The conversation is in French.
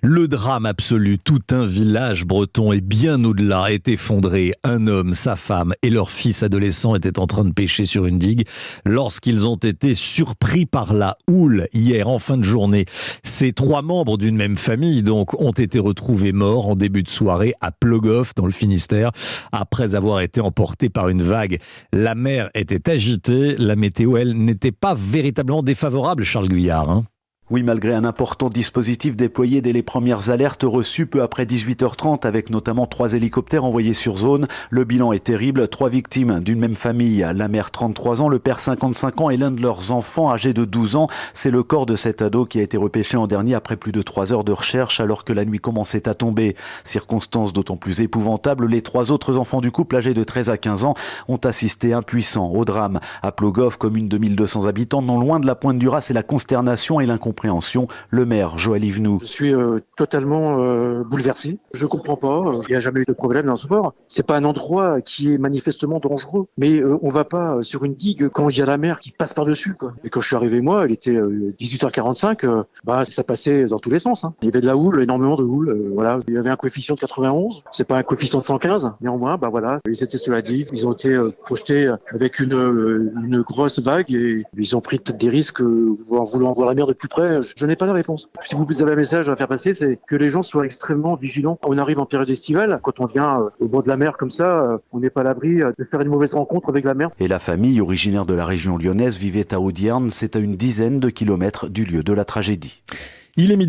Le drame absolu, tout un village breton et bien au-delà est effondré. Un homme, sa femme et leur fils adolescent étaient en train de pêcher sur une digue lorsqu'ils ont été surpris par la houle hier en fin de journée. Ces trois membres d'une même famille donc ont été retrouvés morts en début de soirée à Plogoff dans le Finistère après avoir été emportés par une vague. La mer était agitée, la météo elle n'était pas véritablement défavorable, Charles Guyard. Oui, malgré un important dispositif déployé dès les premières alertes reçues peu après 18h30 avec notamment 3 hélicoptères envoyés sur zone, le bilan est terrible. 3 victimes d'une même famille, la mère 33 ans, le père 55 ans et l'un de leurs enfants âgé de 12 ans. C'est le corps de cet ado qui a été repêché l'an dernier après plus de 3 heures de recherche alors que la nuit commençait à tomber. Circonstance d'autant plus épouvantable, les 3 autres enfants du couple âgés de 13 à 15 ans ont assisté impuissants au drame. À Plogoff, commune de 1200 habitants, non loin de la Pointe du Raz, c'est la consternation et l'incompréhension. Le maire, Joël Yvenou. Je suis totalement bouleversé. Je comprends pas. Il n'y a jamais eu de problème dans ce sport. C'est pas un endroit qui est manifestement dangereux. Mais on va pas sur une digue quand il y a la mer qui passe par-dessus, quoi. Et quand je suis arrivé, moi, il était 18h45. Ça passait dans tous les sens. Il y avait de la houle, énormément de houle. Voilà. Il y avait un coefficient de 91. C'est pas un coefficient de 115. Néanmoins, ils étaient sur la digue. Ils ont été projetés avec une grosse vague et ils ont pris peut-être des risques en voulant voir la mer de plus près. Je n'ai pas de réponse. Si vous avez un message à faire passer, c'est que les gens soient extrêmement vigilants. On arrive en période estivale. Quand on vient au bord de la mer comme ça, on n'est pas à l'abri de faire une mauvaise rencontre avec la mer. Et la famille, originaire de la région lyonnaise, vivait à Audierne. C'est à une dizaine de kilomètres du lieu de la tragédie. Il est